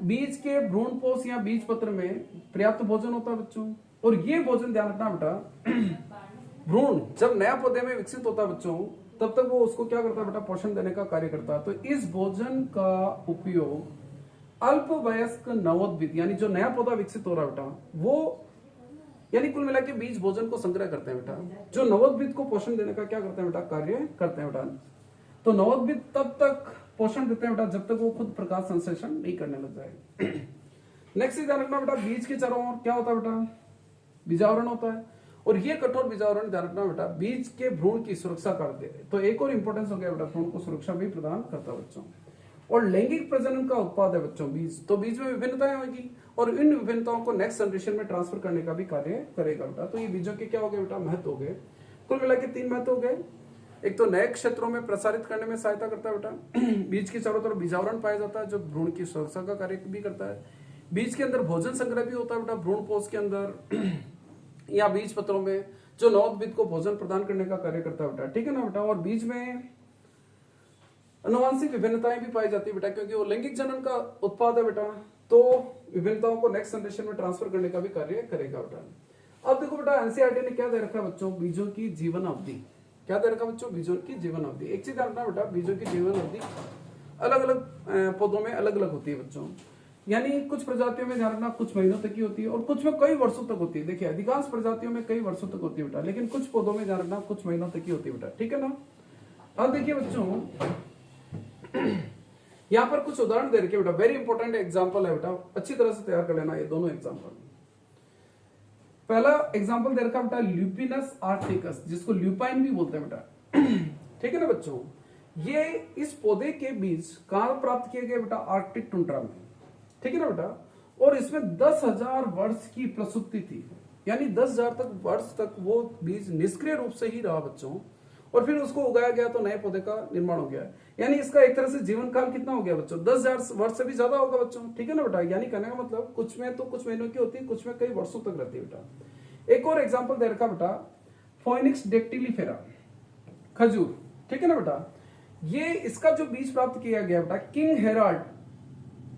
बीज के भ्रूणपोष या बीज पत्र में पर्याप्त भोजन होता है बच्चों, और ये भोजन ध्यान रखना बेटा भ्रूण जब नया पौधे में विकसित होता है बच्चों, तब तक वो उसको क्या करता है बेटा, पोषण देने का कार्य करता है। तो इस भोजन का उपयोग अल्पवयस्क नवोद्भिद, यानी जो नया पौधा विकसित हो रहा है बेटा, वो यानी कुल मिला के बीज भोजन को संग्रह करते हैं बेटा, जो नवोद्भिद को पोषण देने का क्या करते हैं बेटा, कार्य करते हैं बेटा। तो नवोद्भिद तब तक पोषण देते हैं बेटा जब तक वो खुद प्रकाश संश्लेषण नहीं करने लग जाए। नेक्स्ट ध्यान रखना बेटा, बीज के चारों ओर क्या होता है बेटा, बीजावरण होता है, और ये कठोर बीजावरण ध्यान रखना बेटा बीज के भ्रूण की सुरक्षा करते हैं। तो एक और इंपॉर्टेंस हो गया बेटा भ्रूण को सुरक्षा भी प्रदान करता है बच्चों। और लैंगिक प्रजनन का उत्पाद है बच्चों बीज, तो बीज में विभिन्नताएं होगी और इन विभिन्नताओं को नेक्स्ट जनरेशन में ट्रांसफर करने का भी कार्य करेगा बेटा। तो ये बीजों के क्या हो गए बेटा महत्व हो गए, कुल मिला के 3 महत्व हो गए। एक तो नए क्षेत्रों में प्रसारित करने में सहायता करता है बेटा, बीज के चारों तरफ बीजावरण पाया जाता है जो भ्रूण की सुरक्षा का कार्य भी करता है। बीज के अंदर भोजन संग्रह भी होता है बेटा, भ्रूण पोष के अंदर या बीज पत्रों में जो नवोद्भिद को भोजन प्रदान करने का कार्य करता है बेटा, ठीक है ना बेटा। और बीज में अनुवांशिक विभिन्नताएं भी पाई जाती है बेटा, क्योंकि वो लैंगिक जनन का उत्पाद है बेटा, तो विभिन्नताओं को नेक्स्ट जनरेशन में ट्रांसफर करने का भी कार्य करेगा बेटा। अब देखो बेटा एनसीईआरटी ने क्या दे रखा है बच्चों, बीजों की जीवन अवधि। क्या दे रखा बच्चों, बीजों की जीवन अवधि। एक चीज जानना बेटा, बीजों की जीवन अवधि अलग अलग पौधों में अलग अलग होती है बच्चों, यानी कुछ प्रजातियों में ध्यान रखना कुछ महीनों तक की होती है और कुछ में कई वर्षों तक होती है। देखिए अधिकांश प्रजातियों में कई वर्षों तक होती है बेटा, लेकिन कुछ पौधों में ध्यान रखना कुछ महीनों तक की होती है बेटा, ठीक है ना। अब देखिए बच्चों यहां पर कुछ उदाहरण दे रखे बेटा, वेरी इंपॉर्टेंट एग्जांपल है बेटा, अच्छी तरह से तैयार कर लेना ये दोनों एग्जांपल। पहला एग्जांपल दे रखा बेटा ल्यूपिनस आर्टिकस, जिसको ल्यूपाइन भी बोलते हैं बेटा, ठीक है ना बच्चों। ये इस पौधे के बीज कहां प्राप्त किए गए बेटा, आर्कटिक टुंड्रा में, ठीक है ना बेटा। और इसमें 10,000 वर्ष की प्रसुप्ति थी, यानी 10,000 वर्ष तक वो बीज निष्क्रिय रूप से ही रहा बच्चों, और फिर उसको उगाया गया तो नए पौधे का निर्माण हो गया। यानी इसका एक तरह से जीवन काल कितना हो गया बच्चों, 10,000 वर्ष से भी ज्यादा होगा बच्चों, ठीक है ना बेटा। यानी कहने का मतलब कुछ में तो कुछ महीनों की होती है, कुछ में कई वर्षों तक रहती है बेटा। एक और एग्जाम्पल दे रखा बेटा फोइनिक्स डेक्टिलीफेरा, खजूर, ठीक है ना बेटा। ये इसका जो बीज प्राप्त किया गया बेटा किंग हेराल्ड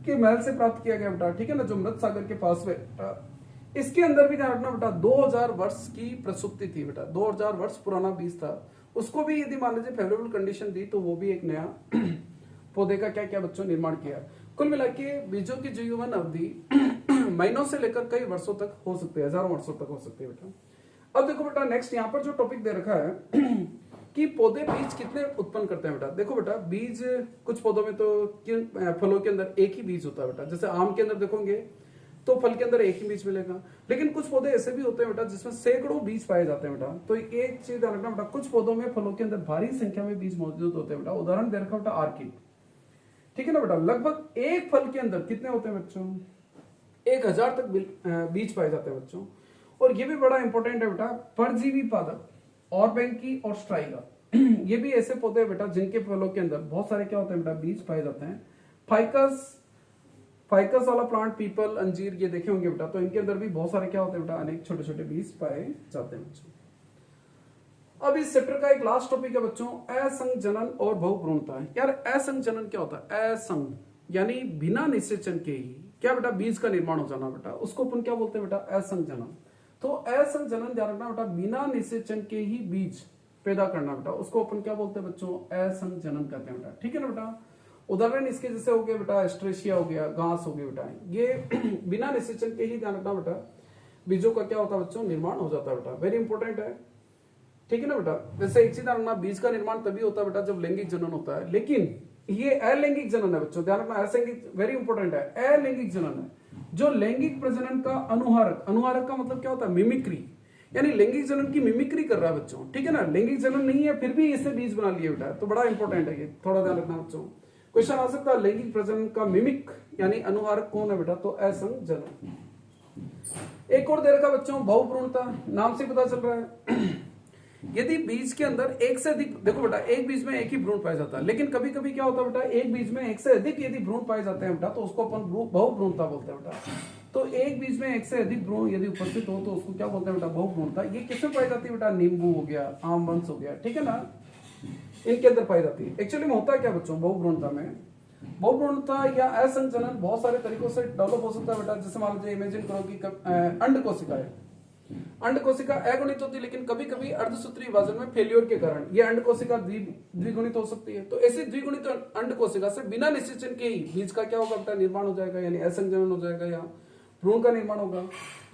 के महल से प्राप्त किया गया बेटा, ठीक है ना, जो मृत सागर के पास में बेटा। इसके अंदर भी ध्यान रखना बेटा 2000 वर्ष की प्रसुप्ति थी बेटा, 2000 वर्ष पुराना बीज था। उसको भी यदि मान लीजिए फेवरेबल कंडीशन दी तो वो भी एक नया पौधे का क्या क्या बच्चों निर्माण किया। कुल मिला के बीजों की जीवन अवधि महीनों से लेकर कई वर्षों तक हो सकती है, हजारों वर्षों तक हो सकती है बेटा। अब देखो बेटा नेक्स्ट यहाँ पर जो टॉपिक दे रखा है कि पौधे बीज कितने उत्पन्न करते हैं बेटा। देखो बेटा बीज कुछ पौधों में तो फलों के अंदर एक ही बीज होता है बेटा, जैसे आम के अंदर देखोगे तो फल के अंदर एक ही बीज मिलेगा। लेकिन कुछ पौधे ऐसे भी होते हैं बेटा जिसमें सैकड़ों बीज पाए जाते हैं बेटा। तो एक चीज ध्यान रखना बेटा, कुछ पौधों में फलों के अंदर भारी संख्या में बीज मौजूद होते हैं बेटा। उदाहरण दे रखा बेटा आर्किड, ठीक है ना बेटा। लगभग एक फल के अंदर कितने होते हैं बच्चों, 1000 तक बीज पाए जाते हैं बच्चों। और ये भी बड़ा इंपॉर्टेंट है बेटा, परजीवी पादप ऑर्बेंकी और स्ट्राइगा ये भी ऐसे पौधे हैं बेटा जिनके फलों के अंदर बहुत सारे क्या होते हैं बेटा, बीज पाए जाते हैं। फाइकस वाला प्लांट, पीपल, अंजीर, ये देखे होंगे बेटा, तो इनके अंदर भी बहुत सारे क्या होते हैं बेटा, अनेक छोटे छोटे बीज पाए जाते हैं बच्चों। अब इस चैप्टर का एक लास्ट टॉपिक है बच्चों असंजनन और बहुभ्रूणता। यार असंजनन क्या होता है, असंग यानी बिना निषेचन के ही क्या बेटा बीज का निर्माण हो जाना बेटा, उसको अपन क्या बोलते हैं बेटा, असंजनन। तो असंजनन ध्यान रखना बेटा, बिना निषेचन के ही बीज पैदा करना बेटा, उसको अपन क्या बोलते हैं बच्चों, असंजनन कहते हैं बेटा, ठीक है ना बेटा। उदाहरण इसके जैसे हो गया बेटा एस्ट्रेशिया हो गया, घास हो गया बेटा, ये बिना निषेचन के ही ध्यान रखना बेटा बीजों का क्या होता है बच्चों, निर्माण हो जाता है बेटा। वेरी इंपॉर्टेंट है, ठीक है ना बेटा। वैसे एक चीज ध्यान रखना, बीज का निर्माण तभी होता है बेटा जब लैंगिक जनन होता है, लेकिन ये अलैंगिक जनन है बच्चों, ध्यान रखना। असैंगिक वेरी इंपॉर्टेंट है, अलैंगिक जनन है जो लैंगिक प्रजनन का अनुहारक, अनुहारक का मतलब क्या होता है, मिमिक्री, यानी लैंगिक जनन की मिमिक्री कर रहा है बच्चों, ठीक है ना। लैंगिक जनन नहीं है फिर भी इससे बीज बना लिए बेटा, तो बड़ा इंपॉर्टेंट है ये, थोड़ा ध्यान रखना बच्चों। क्वेश्चन आ सकता है लैंगिक प्रजनन का मिमिक यानी अनुहारक कौन है बेटा, तो असंजनन। एक और दे रखा बच्चों बहुभ्रूणता, नाम से पता चल रहा है यदि बीज के अंदर एक से अधिक, देखो बेटा एक बीज में एक ही भ्रूण पाया जाता है, लेकिन कभी कभी क्या होता है बेटा, एक बीज में एक से अधिक यदि भ्रूण पाए जाते हैं बेटा तो उसको अपन बहुभ्रूणता बोलते हैं बेटा। तो एक बीज में एक से अधिक भ्रूण यदि उपस्थित हो तो उसको क्या बोलते हैं बेटा, बहुभ्रूणता। ये किसमें पाई जाती है बेटा, नींबू हो गया, आम वंश हो गया, ठीक है ना, इनके अंदर पाई जाती है। एक्चुअली में होता क्या बच्चों बहुभ्रूणता में, बहुभ्रूणता या असंजनन बहुत सारे तरीकों से डेवलप हो सकता है बेटा। जैसे मान लीजिए इमेजिन करो कि अंड कोशिका है, अंड कोशिका अगुणित होती है, लेकिन कभी कभी अर्धसूत्री विभाजन में फेल्योर के कारण ये अंड कोशिका द्विगुणित हो सकती है। तो ऐसी द्विगुणित अंड कोशिका से बिना निषेचन के ही बीज का क्या होगा बेटा, निर्माण हो जाएगा, यानी असंजनन हो जाएगा या भ्रूण का निर्माण होगा।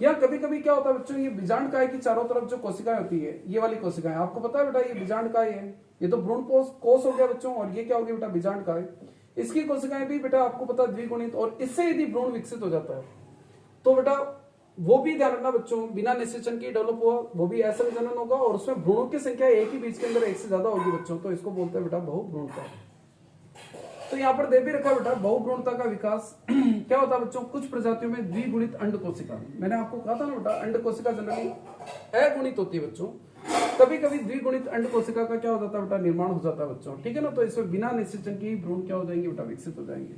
या कभी कभी क्या होता है बच्चों, ये बीजांडकाय की चारों तरफ जो कोशिकाएं होती है, ये वाली कोशिकाएं, आपको पता है बेटा ये बीजांडकाय है, ये तो भ्रूण कोष हो गया बच्चों, और ये क्या हो गया बेटा बीजांडकाय। इसकी कोशिकाएं भी बेटा आपको पता द्विगुणित, और इससे यदि भ्रूण विकसित हो जाता है तो बेटा वो भी ध्यान रखना बच्चों, बिना निषेचन के डेवलप हुआ, वो भी असंग जनन होगा और उसमें भ्रूणों की संख्या एक ही बीज के अंदर एक से ज्यादा होगी बच्चों, तो इसको बोलते हैं बेटा बहुभ्रूणता। तो यहाँ पर दे भी रखा बेटा बहुभ्रूणता का विकास क्या होता है बच्चों, कुछ प्रजातियों में द्विगुणित अंड कोशिका, मैंने आपको कहा था ना बेटा अंड कोशिका जनरली अगुणित होती है बच्चों, कभी कभी द्विगुणित अंड कोशिका का क्या हो जाता है बेटा निर्माण हो जाता है बच्चों, ठीक है ना। तो इसमें बिना निषेचन के भ्रूण क्या हो जाएंगे बेटा विकसित हो जाएंगे।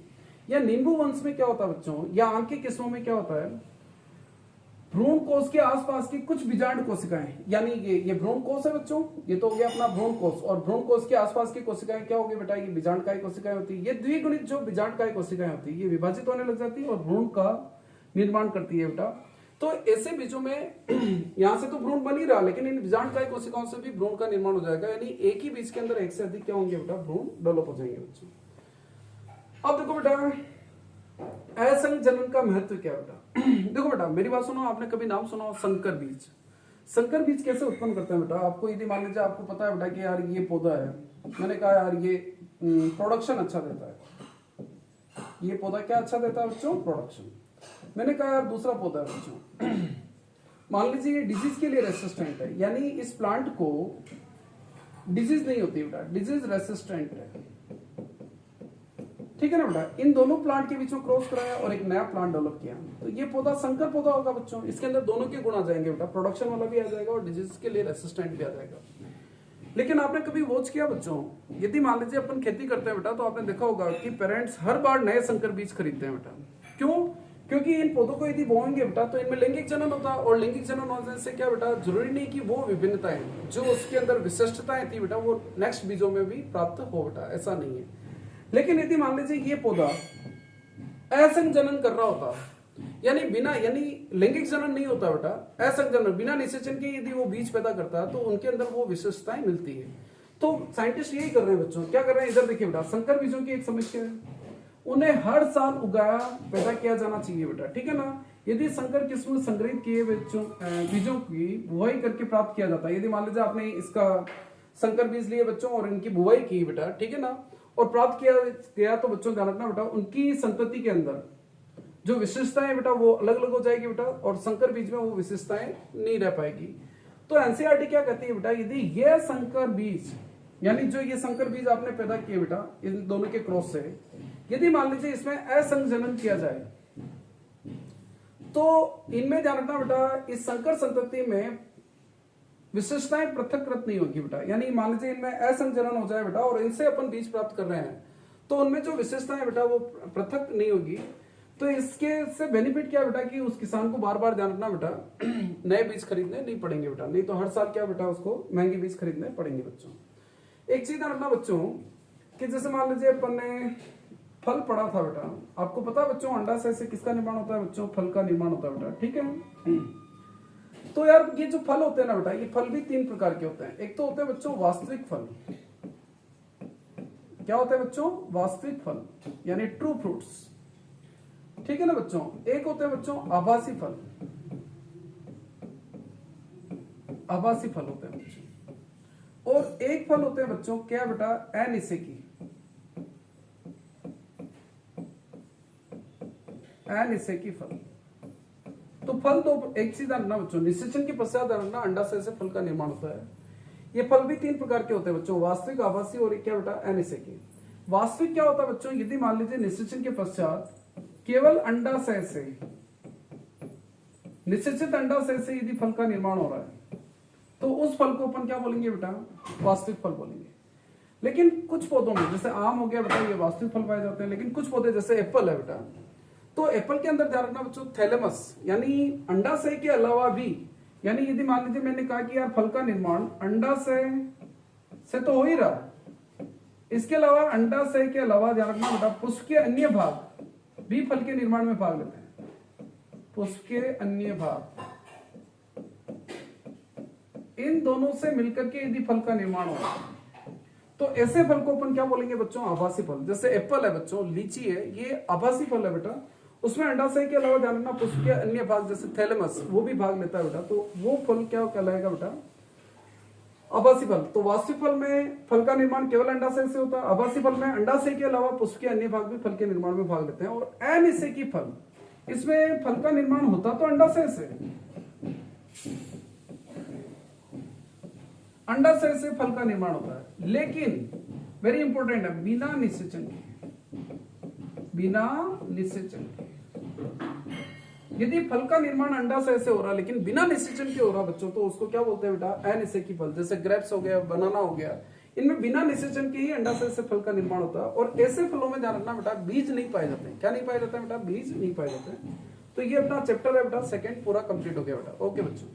या नींबू वंश में क्या होता है बच्चों, या आंख की किस्मों में क्या होता है, भ्रूण कोश के आसपास की कुछ बीजांड कोशिकाएं, यानी ये भ्रूण कोश है बच्चों, ये तो हो गया अपना भ्रूण कोश, और भ्रूण कोश के आसपास की कोशिकाएं क्या होगी बेटा, ये बीजांडकाय कोशिकाएं होती है। ये द्विगुणित जो बीजांडकाय कोशिकाएं होती है ये विभाजित होने लग जाती है और भ्रूण का निर्माण करती है बेटा। तो ऐसे बीजों में यहां से तो भ्रूण बन ही रहा, लेकिन इन बीजांडकाय कोशिकाओं से भी भ्रूण का निर्माण हो जाएगा, यानी एक ही बीज के अंदर एक से अधिक क्या होंगे बेटा भ्रूण डेवलप हो जाएंगे बच्चों। अब देखो बेटा असंग जनन का महत्व क्या बेटा देखो बेटा मेरी बात सुनो, आपने कभी नाम सुना हो संकर बीज। संकर बीज कैसे उत्पन्न करते हैं बेटा, आपको यदि मान लीजिए आपको पता है बेटा कि यार ये पौधा है, मैंने कहा यार ये प्रोडक्शन अच्छा देता है, ये पौधा क्या अच्छा देता है बच्चों, प्रोडक्शन। मैंने कहा यार दूसरा पौधा है बच्चों मान लीजिए ये डिजीज के लिए रेसिस्टेंट है, यानी इस प्लांट को डिजीज नहीं होती बेटा, डिजीज रेसिस्टेंट है, ठीक है ना बेटा। इन दोनों प्लांट के बीच में क्रॉस कराया और एक नया प्लांट डेवलप किया, तो ये पौधा संकर पौधा होगा बच्चों। इसके अंदर दोनों के गुण आ जाएंगे बेटा, प्रोडक्शन वाला भी आ जाएगा और डिजीज के लिए रेसिस्टेंट भी आ जाएगा। लेकिन आपने कभी वॉच किया बच्चों, यदि मान लीजिए अपन खेती करते हैं बेटा, तो आपने देखा होगा कि पेरेंट्स हर बार नए संकर बीज खरीदते हैं बेटा। क्यों? क्योंकि इन पौधों को यदि बोएंगे बेटा तो इनमें लैंगिक जनन होता है, और लैंगिक जनन होने से क्या बेटा, जरूरी नहीं कि वो विभिन्नताएं जो उसके अंदर विशिष्टताएं थी बेटा वो नेक्स्ट बीजों में भी प्राप्त हो बेटा, ऐसा नहीं है। लेकिन यदि मान लीजिए ये पौधा असंग जनन कर रहा होता, यानी बिना, यानी लैंगिक जनन नहीं होता बेटा, असंग जनन बिना निषेचन के यदि वो बीज पैदा करता है तो उनके अंदर वो विशेषताएं मिलती है। तो साइंटिस्ट यही कर रहे हैं बच्चों, क्या कर रहे हैं, इधर देखिए बेटा, संकर बीजों की एक समस्या है, उन्हें हर साल उगाया पैदा किया जाना चाहिए बेटा, ठीक है ना। यदि संकर किस्म संग्रहित किए बीजों की बुआई करके प्राप्त किया जाता है, यदि मान लीजिए आपने इसका संकर बीज लिए बच्चों और इनकी बुआई की बेटा, ठीक है ना, और प्राप्त किया गया, तो बच्चों ध्यान रखना बेटा उनकी संतति के अंदर जो विशेषताएं बेटा वो अलग अलग हो जाएगी बेटा, और संकर बीज में वो विशेषताएं नहीं रह पाएगी। तो एनसीईआरटी क्या कहती है बेटा, यदि ये संकर बीज, यानी जो ये संकर बीज आपने पैदा किए बेटा इन दोनों के क्रॉस से, यदि मान लीजिए इसमें असंग जनन किया जाए तो इनमें ध्यान रखना बेटा इस संकर संतति में विशेषताएं पृथककृत नहीं होगी बेटा, यानी मान लीजिए इनमें असंग जनन हो जाए बेटा और इनसे अपन बीज प्राप्त कर रहे हैं, तो उनमें जो विशेषताएं बेटा वो पृथक नहीं होगी। तो इसके से बेनिफिट क्या बेटा कि उस किसान को बार बार ध्यान रखना बेटा नए बीज खरीदने नहीं पड़ेंगे बेटा, नहीं तो हर साल क्या बेटा उसको महंगे बीज खरीदने पड़ेंगे बच्चों। एक चीज ध्यान रखना बच्चों कि जैसे मान लीजिए अपन ने फल पढ़ा था बेटा, आपको पता है बच्चों अंडाशय से किसका निर्माण होता है बच्चों, फल का निर्माण होता है बेटा, ठीक है। तो यार ये जो फल होते हैं ना बेटा, ये फल भी तीन प्रकार के होते हैं। एक तो होते हैं बच्चों वास्तविक फल, क्या होता है बच्चों, वास्तविक फल यानी ट्रू फ्रूट्स, ठीक है ना बच्चों। एक होते हैं बच्चों आभासी फल, आभासी फल होते हैं बच्चों, और एक फल होते हैं बच्चों क्या बेटा, अनिषेकी, अनिषेकी फल। तो फल दो, एक चीज जानना बच्चों, निषेचन के पश्चात जानना अंडाशय से फल का निर्माण होता है। ये फल भी तीन प्रकार के होते हैं बच्चों, वास्तविक, आभासी और क्या बेटा, अनिषेकी। वास्तविक क्या होता है बच्चों, यदि मान लीजिए निषेचन के पश्चात केवल अंडाशय से, निषेचित अंडाशय से यदि फल का निर्माण हो रहा है तो उस फल को अपन क्या बोलेंगे बेटा, वास्तविक फल बोलेंगे। लेकिन कुछ पौधों में जैसे आम हो गया बेटा, ये वास्तविक फल पाए जाते हैं। लेकिन कुछ पौधे जैसे एप्पल है बेटा, तो एप्पल के अंदर ध्यान रखना बच्चों थैलेमस, यानी अंडाशय के अलावा भी, यानी यदि मान लीजिए मैंने कहा कि यार फल का निर्माण अंडाशय से तो हो ही रहा, इसके अलावा अंडाशय के अलावा ध्यान रखना बेटा पुष्प के अन्य भाग भी फल के निर्माण में भाग लेते हैं, पुष्प के अन्य भाग, इन दोनों से मिलकर के यदि फल का निर्माण हो तो ऐसे फल को अपन क्या बोलेंगे बच्चों, आभासी फल। जैसे एप्पल है बच्चों, लीची है, ये आभासी फल है बेटा, उसमें अंडाशय के अलावा ध्यान रखना पुष्प के अन्य भाग जैसे थैलेमस वो भी भाग लेता है बेटा, तो वो फल क्या कहलाएगा बेटा, आभासी फल। तो वास्तविक फल में फल का निर्माण केवल अंडाशय से होता है, आभासी फल में अंडाशय के अलावा पुष्प के अन्य भाग भी फल के निर्माण में भाग लेते हैं। और अनिषेकी फल, इसमें फल का निर्माण होता तो अंडाशय से, अंडाशय से फल का निर्माण होता है, लेकिन वेरी इंपॉर्टेंट है, बिना निषेचन के, बिना निषेचन के। यदि फल का निर्माण अंडाशय से हो रहा है लेकिन बिना निषेचन के हो रहा बच्चों, तो उसको क्या बोलते हैं बेटा, अनिषेकी फल। जैसे ग्रेप्स हो गया, बनाना हो गया, इनमें बिना निषेचन के ही अंडाशय से फल का निर्माण होता है। और ऐसे फलों में ध्यान रखना बेटा, बीज नहीं पाए जाते हैं। क्या नहीं पाए जाते हैं बेटा, बीज नहीं पाए जाते हैं। तो ये अपना चैप्टर है बेटा सेकंड पूरा कंप्लीट हो गया बेटा। ओके बच्चों।